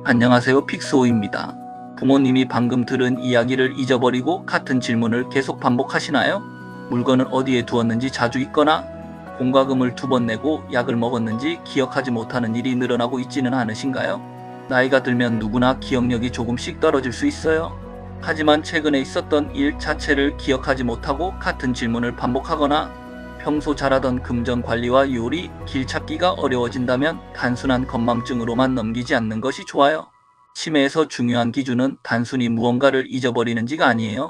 안녕하세요. 픽스호입니다. 부모님이 방금 들은 이야기를 잊어버리고 같은 질문을 계속 반복하시나요? 물건을 어디에 두었는지 자주 잊거나 공과금을 2번 내고 약을 먹었는지 기억하지 못하는 일이 늘어나고 있지는 않으신가요? 나이가 들면 누구나 기억력이 조금씩 떨어질 수 있어요. 하지만 최근에 있었던 일 자체를 기억하지 못하고 같은 질문을 반복하거나 평소 잘하던 금전 관리와 요리, 길 찾기가 어려워진다면 단순한 건망증으로만 넘기지 않는 것이 좋아요. 치매에서 중요한 기준은 단순히 무언가를 잊어버리는지가 아니에요.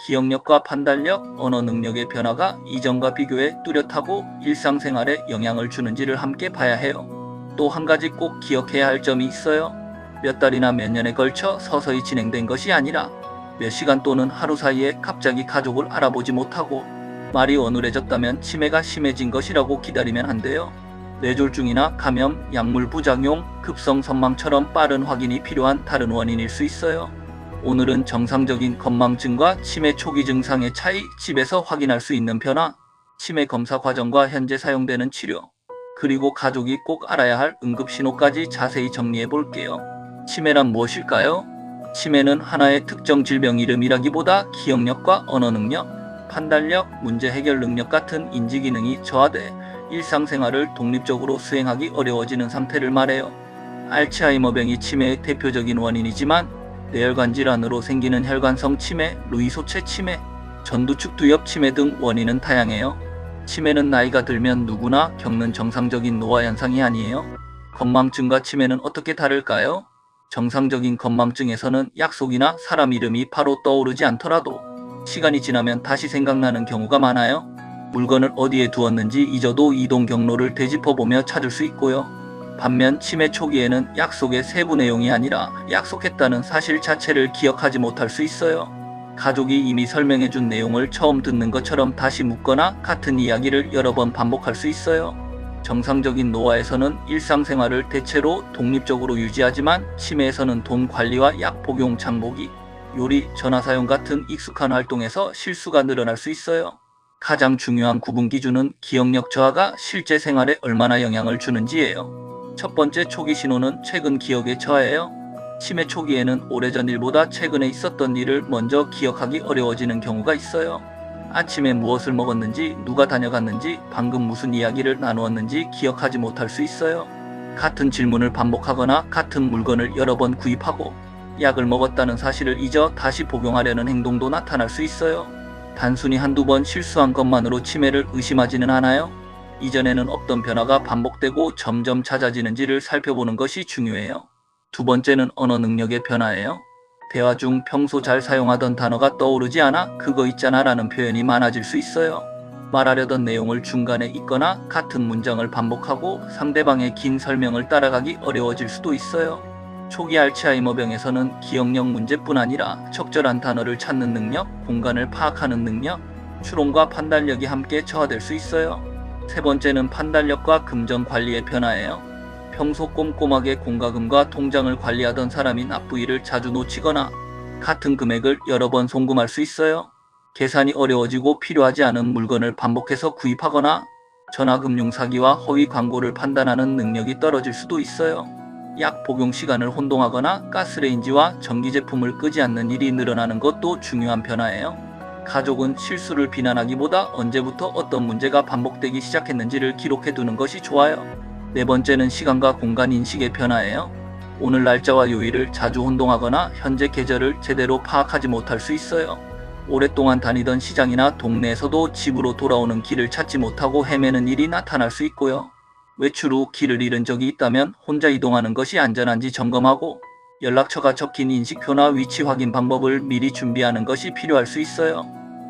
기억력과 판단력, 언어 능력의 변화가 이전과 비교해 뚜렷하고 일상생활에 영향을 주는지를 함께 봐야 해요. 또 한 가지 꼭 기억해야 할 점이 있어요. 몇 달이나 몇 년에 걸쳐 서서히 진행된 것이 아니라 몇 시간 또는 하루 사이에 갑자기 가족을 알아보지 못하고 말이 어눌해졌다면 치매가 심해진 것이라고 기다리면 안 돼요. 뇌졸중이나 감염, 약물 부작용, 급성 선망처럼 빠른 확인이 필요한 다른 원인일 수 있어요. 오늘은 정상적인 건망증과 치매 초기 증상의 차이, 집에서 확인할 수 있는 변화, 치매 검사 과정과 현재 사용되는 치료, 그리고 가족이 꼭 알아야 할 응급신호까지 자세히 정리해 볼게요. 치매란 무엇일까요? 치매는 하나의 특정 질병 이름이라기보다 기억력과 언어 능력, 판단력, 문제 해결 능력 같은 인지 기능이 저하돼 일상생활을 독립적으로 수행하기 어려워지는 상태를 말해요. 알츠하이머병이 치매의 대표적인 원인이지만 뇌혈관 질환으로 생기는 혈관성 치매, 루이소체 치매, 전두축 두엽 치매 등 원인은 다양해요. 치매는 나이가 들면 누구나 겪는 정상적인 노화 현상이 아니에요. 건망증과 치매는 어떻게 다를까요? 정상적인 건망증에서는 약속이나 사람 이름이 바로 떠오르지 않더라도 시간이 지나면 다시 생각나는 경우가 많아요. 물건을 어디에 두었는지 잊어도 이동 경로를 되짚어보며 찾을 수 있고요. 반면 치매 초기에는 약속의 세부 내용이 아니라 약속했다는 사실 자체를 기억하지 못할 수 있어요. 가족이 이미 설명해준 내용을 처음 듣는 것처럼 다시 묻거나 같은 이야기를 여러 번 반복할 수 있어요. 정상적인 노화에서는 일상생활을 대체로 독립적으로 유지하지만 치매에서는 돈 관리와 약 복용, 장보기, 요리, 전화 사용 같은 익숙한 활동에서 실수가 늘어날 수 있어요. 가장 중요한 구분 기준은 기억력 저하가 실제 생활에 얼마나 영향을 주는지예요. 첫 번째 초기 신호는 최근 기억의 저하예요. 치매 초기에는 오래전 일보다 최근에 있었던 일을 먼저 기억하기 어려워지는 경우가 있어요. 아침에 무엇을 먹었는지, 누가 다녀갔는지, 방금 무슨 이야기를 나누었는지 기억하지 못할 수 있어요. 같은 질문을 반복하거나 같은 물건을 여러 번 구입하고 약을 먹었다는 사실을 잊어 다시 복용하려는 행동도 나타날 수 있어요. 단순히 한두 번 실수한 것만으로 치매를 의심하지는 않아요. 이전에는 없던 변화가 반복되고 점점 잦아지는지를 살펴보는 것이 중요해요. 두 번째는 언어 능력의 변화예요. 대화 중 평소 잘 사용하던 단어가 떠오르지 않아 그거 있잖아 라는 표현이 많아질 수 있어요. 말하려던 내용을 중간에 잊거나 같은 문장을 반복하고 상대방의 긴 설명을 따라가기 어려워질 수도 있어요. 초기 알츠하이머병에서는 기억력 문제뿐 아니라 적절한 단어를 찾는 능력, 공간을 파악하는 능력, 추론과 판단력이 함께 저하될 수 있어요. 세 번째는 판단력과 금전 관리의 변화예요. 평소 꼼꼼하게 공과금과 통장을 관리하던 사람이 납부일을 자주 놓치거나 같은 금액을 여러 번 송금할 수 있어요. 계산이 어려워지고 필요하지 않은 물건을 반복해서 구입하거나 전화금융 사기와 허위 광고를 판단하는 능력이 떨어질 수도 있어요. 약 복용 시간을 혼동하거나 가스레인지와 전기 제품을 끄지 않는 일이 늘어나는 것도 중요한 변화예요. 가족은 실수를 비난하기보다 언제부터 어떤 문제가 반복되기 시작했는지를 기록해 두는 것이 좋아요. 네 번째는 시간과 공간 인식의 변화예요. 오늘 날짜와 요일을 자주 혼동하거나 현재 계절을 제대로 파악하지 못할 수 있어요. 오랫동안 다니던 시장이나 동네에서도 집으로 돌아오는 길을 찾지 못하고 헤매는 일이 나타날 수 있고요. 외출 후 길을 잃은 적이 있다면 혼자 이동하는 것이 안전한지 점검하고 연락처가 적힌 인식표나 위치 확인 방법을 미리 준비하는 것이 필요할 수 있어요.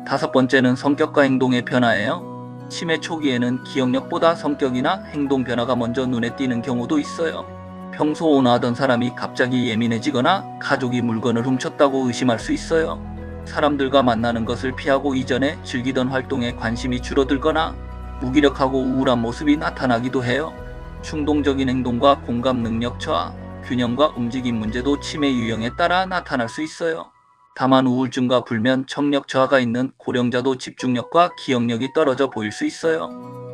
다섯 번째는 성격과 행동의 변화예요. 치매 초기에는 기억력보다 성격이나 행동 변화가 먼저 눈에 띄는 경우도 있어요. 평소 온화하던 사람이 갑자기 예민해지거나 가족이 물건을 훔쳤다고 의심할 수 있어요. 사람들과 만나는 것을 피하고 이전에 즐기던 활동에 관심이 줄어들거나 무기력하고 우울한 모습이 나타나기도 해요. 충동적인 행동과 공감 능력 저하, 균형과 움직임 문제도 치매 유형에 따라 나타날 수 있어요. 다만 우울증과 불면, 청력 저하가 있는 고령자도 집중력과 기억력이 떨어져 보일 수 있어요.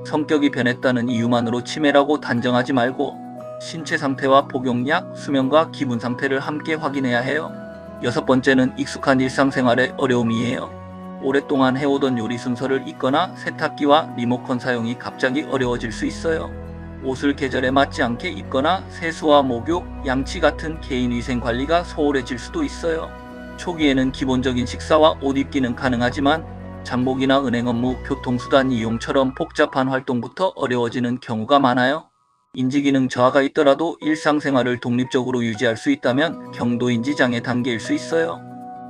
성격이 변했다는 이유만으로 치매라고 단정하지 말고 신체 상태와 복용약, 수면과 기분 상태를 함께 확인해야 해요. 여섯 번째는 익숙한 일상생활의 어려움이에요. 오랫동안 해오던 요리 순서를 잊거나 세탁기와 리모컨 사용이 갑자기 어려워질 수 있어요. 옷을 계절에 맞지 않게 입거나 세수와 목욕, 양치 같은 개인위생 관리가 소홀해질 수도 있어요. 초기에는 기본적인 식사와 옷 입기는 가능하지만 장복이나 은행 업무, 교통수단 이용처럼 복잡한 활동부터 어려워지는 경우가 많아요. 인지기능 저하가 있더라도 일상생활을 독립적으로 유지할 수 있다면 경도인지장애 단계일 수 있어요.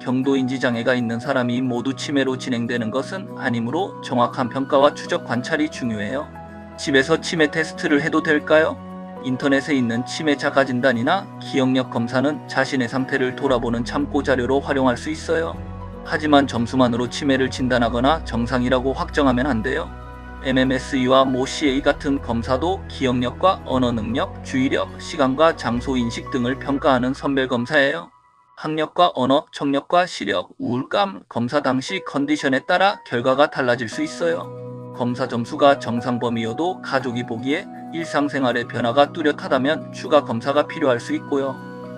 경도인지장애가 있는 사람이 모두 치매로 진행되는 것은 아니므로 정확한 평가와 추적 관찰이 중요해요. 집에서 치매 테스트를 해도 될까요? 인터넷에 있는 치매 자가진단이나 기억력 검사는 자신의 상태를 돌아보는 참고 자료로 활용할 수 있어요. 하지만 점수만으로 치매를 진단하거나 정상이라고 확정하면 안 돼요. MMSE와 MOCA 같은 검사도 기억력과 언어 능력, 주의력, 시간과 장소 인식 등을 평가하는 선별검사예요. 학력과 언어, 청력과 시력, 우울감, 검사 당시 컨디션에 따라 결과가 달라질 수 있어요. 검사 점수가 정상 범위여도 가족이 보기에 일상생활의 변화가 뚜렷하다면 추가 검사가 필요할 수 있고요.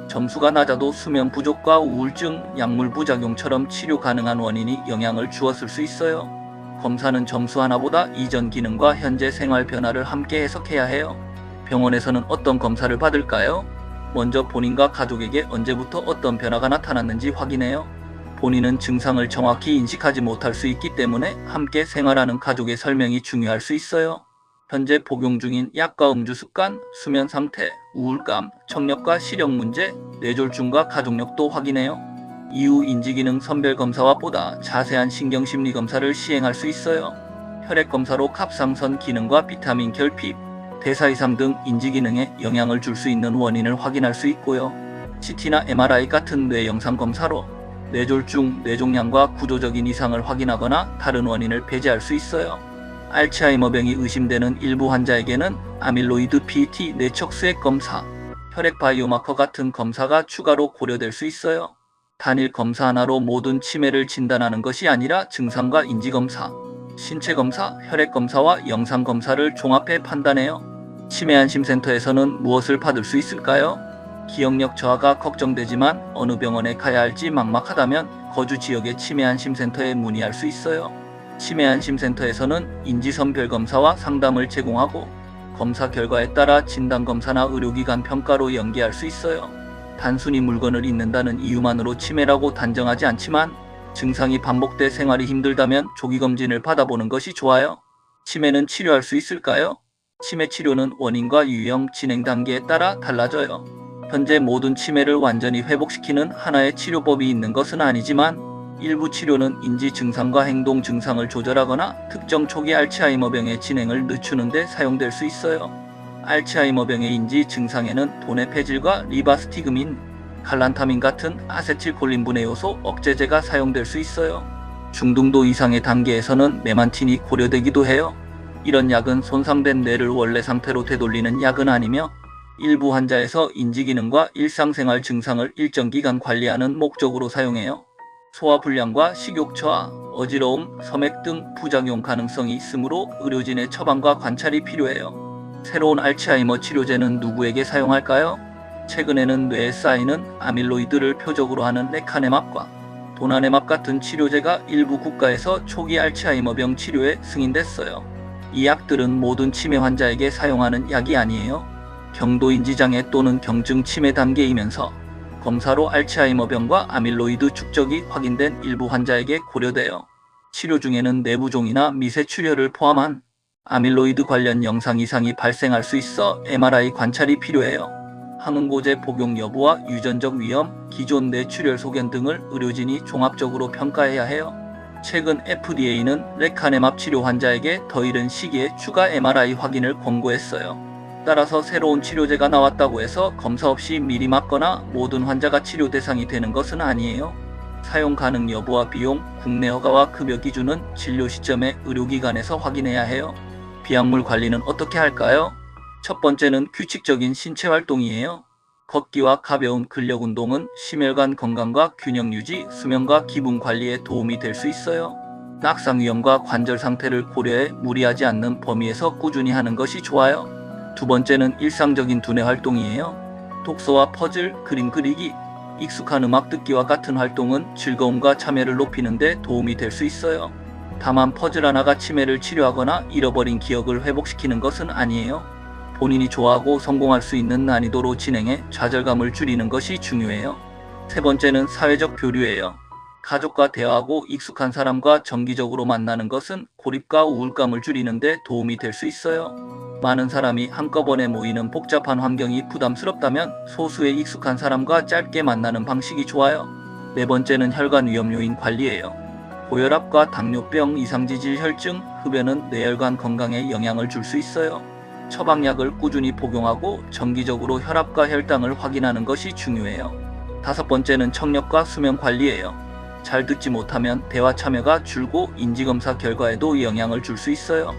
점수가 낮아도 수면 부족과 우울증, 약물 부작용처럼 치료 가능한 원인이 영향을 주었을 수 있어요. 검사는 점수 하나보다 이전 기능과 현재 생활 변화를 함께 해석해야 해요. 병원에서는 어떤 검사를 받을까요? 먼저 본인과 가족에게 언제부터 어떤 변화가 나타났는지 확인해요. 본인은 증상을 정확히 인식하지 못할 수 있기 때문에 함께 생활하는 가족의 설명이 중요할 수 있어요. 현재 복용 중인 약과 음주 습관, 수면 상태, 우울감, 청력과 시력 문제, 뇌졸중과 가족력도 확인해요. 이후 인지기능 선별검사와 보다 자세한 신경심리검사를 시행할 수 있어요. 혈액검사로 갑상선 기능과 비타민 결핍, 대사 이상 등 인지기능에 영향을 줄 수 있는 원인을 확인할 수 있고요. CT나 MRI 같은 뇌 영상검사로 뇌졸중, 뇌종양과 구조적인 이상을 확인하거나 다른 원인을 배제할 수 있어요. 알츠하이머병이 의심되는 일부 환자에게는 아밀로이드 PET 뇌척수액 검사, 혈액 바이오마커 같은 검사가 추가로 고려될 수 있어요. 단일 검사 하나로 모든 치매를 진단하는 것이 아니라 증상과 인지검사, 신체검사, 혈액검사와 영상검사를 종합해 판단해요. 치매 안심센터에서는 무엇을 받을 수 있을까요? 기억력 저하가 걱정되지만 어느 병원에 가야 할지 막막하다면 거주 지역의 치매 안심센터에 문의할 수 있어요. 치매 안심센터에서는 인지선별검사와 상담을 제공하고 검사 결과에 따라 진단검사나 의료기관 평가로 연계할 수 있어요. 단순히 물건을 잊는다는 이유만으로 치매라고 단정하지 않지만 증상이 반복돼 생활이 힘들다면 조기검진을 받아보는 것이 좋아요. 치매는 치료할 수 있을까요? 치매 치료는 원인과 유형, 진행 단계에 따라 달라져요. 현재 모든 치매를 완전히 회복시키는 하나의 치료법이 있는 것은 아니지만 일부 치료는 인지 증상과 행동 증상을 조절하거나 특정 초기 알츠하이머병의 진행을 늦추는 데 사용될 수 있어요. 알츠하이머병의 인지 증상에는 도네 페질과 리바스티그민, 갈란타민 같은 아세틸콜린 분해 요소 억제제가 사용될 수 있어요. 중등도 이상의 단계에서는 메만틴이 고려되기도 해요. 이런 약은 손상된 뇌를 원래 상태로 되돌리는 약은 아니며 일부 환자에서 인지기능과 일상생활 증상을 일정 기간 관리하는 목적으로 사용해요. 소화불량과 식욕저하, 어지러움, 섬액 등 부작용 가능성이 있으므로 의료진의 처방과 관찰이 필요해요. 새로운 알츠하이머 치료제는 누구에게 사용할까요? 최근에는 뇌에 쌓이는 아밀로이드를 표적으로 하는 레카네맙과 도나네맙 같은 치료제가 일부 국가에서 초기 알츠하이머병 치료에 승인됐어요. 이 약들은 모든 치매 환자에게 사용하는 약이 아니에요. 경도인지장애 또는 경증 치매 단계이면서 검사로 알츠하이머병과 아밀로이드 축적이 확인된 일부 환자에게 고려돼요. 치료 중에는 내부종이나 미세출혈을 포함한 아밀로이드 관련 영상 이상이 발생할 수 있어 MRI 관찰이 필요해요. 항응고제 복용 여부와 유전적 위험, 기존 뇌출혈 소견 등을 의료진이 종합적으로 평가해야 해요. 최근 FDA는 레카네맙 치료 환자에게 더 이른 시기에 추가 MRI 확인을 권고했어요. 따라서 새로운 치료제가 나왔다고 해서 검사 없이 미리 맞거나 모든 환자가 치료 대상이 되는 것은 아니에요. 사용 가능 여부와 비용, 국내 허가와 급여 기준은 진료 시점에 의료기관에서 확인해야 해요. 비약물 관리는 어떻게 할까요? 첫 번째는 규칙적인 신체 활동이에요. 걷기와 가벼운 근력 운동은 심혈관 건강과 균형 유지, 수면과 기분 관리에 도움이 될 수 있어요. 낙상 위험과 관절 상태를 고려해 무리하지 않는 범위에서 꾸준히 하는 것이 좋아요. 두 번째는 일상적인 두뇌 활동이에요. 독서와 퍼즐, 그림 그리기, 익숙한 음악 듣기와 같은 활동은 즐거움과 참여를 높이는 데 도움이 될 수 있어요. 다만 퍼즐 하나가 치매를 치료하거나 잃어버린 기억을 회복시키는 것은 아니에요. 본인이 좋아하고 성공할 수 있는 난이도로 진행해 좌절감을 줄이는 것이 중요해요. 세 번째는 사회적 교류예요. 가족과 대화하고 익숙한 사람과 정기적으로 만나는 것은 고립과 우울감을 줄이는 데 도움이 될 수 있어요. 많은 사람이 한꺼번에 모이는 복잡한 환경이 부담스럽다면 소수의 익숙한 사람과 짧게 만나는 방식이 좋아요. 네 번째는 혈관 위험 요인 관리예요. 고혈압과 당뇨병, 이상지질 혈증, 흡연은 뇌혈관 건강에 영향을 줄 수 있어요. 처방약을 꾸준히 복용하고 정기적으로 혈압과 혈당을 확인하는 것이 중요해요. 다섯 번째는 청력과 수면 관리예요. 잘 듣지 못하면 대화 참여가 줄고 인지검사 결과에도 영향을 줄 수 있어요.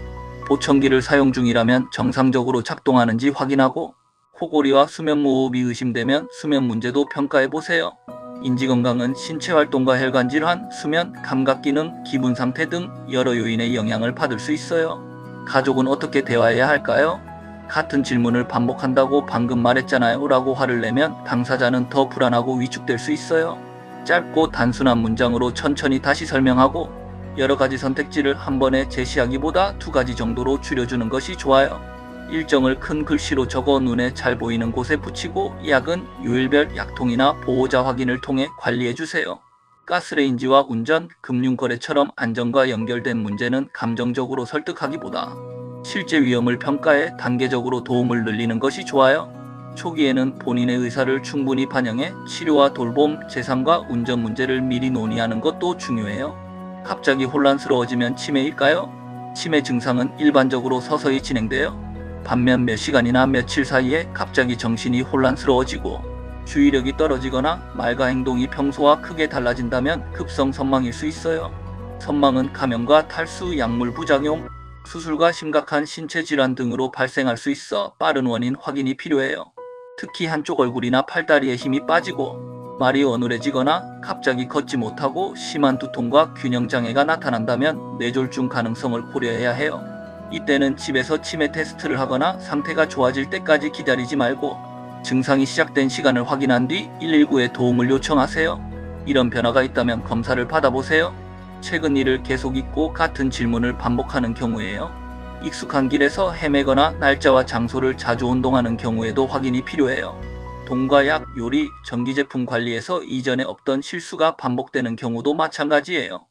보청기를 사용 중이라면 정상적으로 작동하는지 확인하고 코골이와 수면무호흡이 의심되면 수면 문제도 평가해보세요. 인지건강은 신체활동과 혈관질환, 수면, 감각기능, 기분상태 등 여러 요인의 영향을 받을 수 있어요. 가족은 어떻게 대화해야 할까요? 같은 질문을 반복한다고 방금 말했잖아요 라고 화를 내면 당사자는 더 불안하고 위축될 수 있어요. 짧고 단순한 문장으로 천천히 다시 설명하고 여러 가지 선택지를 한 번에 제시하기보다 두 가지 정도로 줄여주는 것이 좋아요. 일정을 큰 글씨로 적어 눈에 잘 보이는 곳에 붙이고 약은 요일별 약통이나 보호자 확인을 통해 관리해주세요. 가스레인지와 운전, 금융거래처럼 안전과 연결된 문제는 감정적으로 설득하기보다 실제 위험을 평가해 단계적으로 도움을 늘리는 것이 좋아요. 초기에는 본인의 의사를 충분히 반영해 치료와 돌봄, 재산과 운전 문제를 미리 논의하는 것도 중요해요. 갑자기 혼란스러워지면 치매일까요? 치매 증상은 일반적으로 서서히 진행돼요. 반면 몇 시간이나 며칠 사이에 갑자기 정신이 혼란스러워지고 주의력이 떨어지거나 말과 행동이 평소와 크게 달라진다면 급성 선망일 수 있어요. 선망은 감염과 탈수, 약물 부작용, 수술과 심각한 신체 질환 등으로 발생할 수 있어 빠른 원인 확인이 필요해요. 특히 한쪽 얼굴이나 팔다리에 힘이 빠지고 말이 어눌해지거나 갑자기 걷지 못하고 심한 두통과 균형장애가 나타난다면 뇌졸중 가능성을 고려해야 해요. 이때는 집에서 치매 테스트를 하거나 상태가 좋아질 때까지 기다리지 말고 증상이 시작된 시간을 확인한 뒤 119에 도움을 요청하세요. 이런 변화가 있다면 검사를 받아보세요. 최근 일을 계속 잊고 같은 질문을 반복하는 경우에요. 익숙한 길에서 헤매거나 날짜와 장소를 자주 혼동하는 경우에도 확인이 필요해요. 돈과 약, 요리, 전기제품 관리에서 이전에 없던 실수가 반복되는 경우도 마찬가지예요.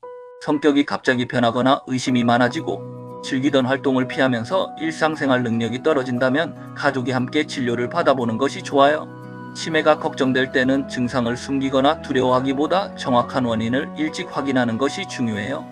성격이 갑자기 변하거나 의심이 많아지고 즐기던 활동을 피하면서 일상생활 능력이 떨어진다면 가족이 함께 진료를 받아보는 것이 좋아요. 치매가 걱정될 때는 증상을 숨기거나 두려워하기보다 정확한 원인을 일찍 확인하는 것이 중요해요.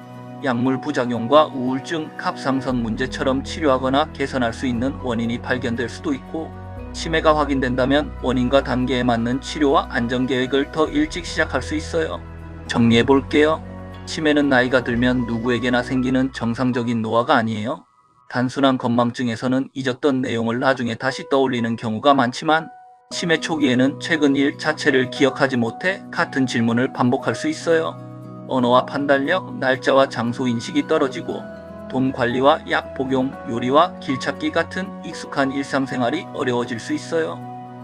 약물 부작용과 우울증, 갑상선 문제처럼 치료하거나 개선할 수 있는 원인이 발견될 수도 있고 치매가 확인된다면 원인과 단계에 맞는 치료와 안전계획을 더 일찍 시작할 수 있어요. 정리해볼게요. 치매는 나이가 들면 누구에게나 생기는 정상적인 노화가 아니에요. 단순한 건망증에서는 잊었던 내용을 나중에 다시 떠올리는 경우가 많지만 치매 초기에는 최근 일 자체를 기억하지 못해 같은 질문을 반복할 수 있어요. 언어와 판단력, 날짜와 장소 인식이 떨어지고 돈 관리와 약 복용, 요리와 길 찾기 같은 익숙한 일상생활이 어려워질 수 있어요.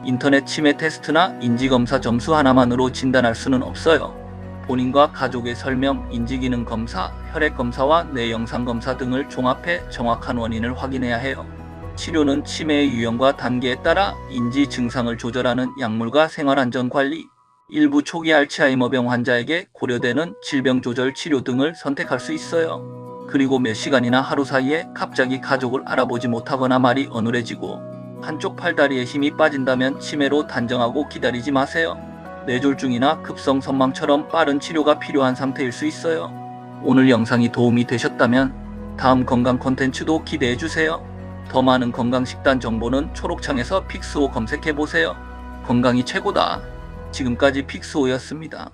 인터넷 치매 테스트나 인지검사 점수 하나만으로 진단할 수는 없어요. 본인과 가족의 설명, 인지기능 검사, 혈액검사와 뇌영상검사 등을 종합해 정확한 원인을 확인해야 해요. 치료는 치매의 유형과 단계에 따라 인지 증상을 조절하는 약물과 생활안전관리, 일부 초기 알츠하이머병 환자에게 고려되는 질병조절 치료 등을 선택할 수 있어요. 그리고 몇 시간이나 하루 사이에 갑자기 가족을 알아보지 못하거나 말이 어눌해지고 한쪽 팔다리에 힘이 빠진다면 치매로 단정하고 기다리지 마세요. 뇌졸중이나 급성 선망처럼 빠른 치료가 필요한 상태일 수 있어요. 오늘 영상이 도움이 되셨다면 다음 건강 콘텐츠도 기대해주세요. 더 많은 건강식단 정보는 초록창에서 픽스호 검색해보세요. 건강이 최고다. 지금까지 픽스호였습니다.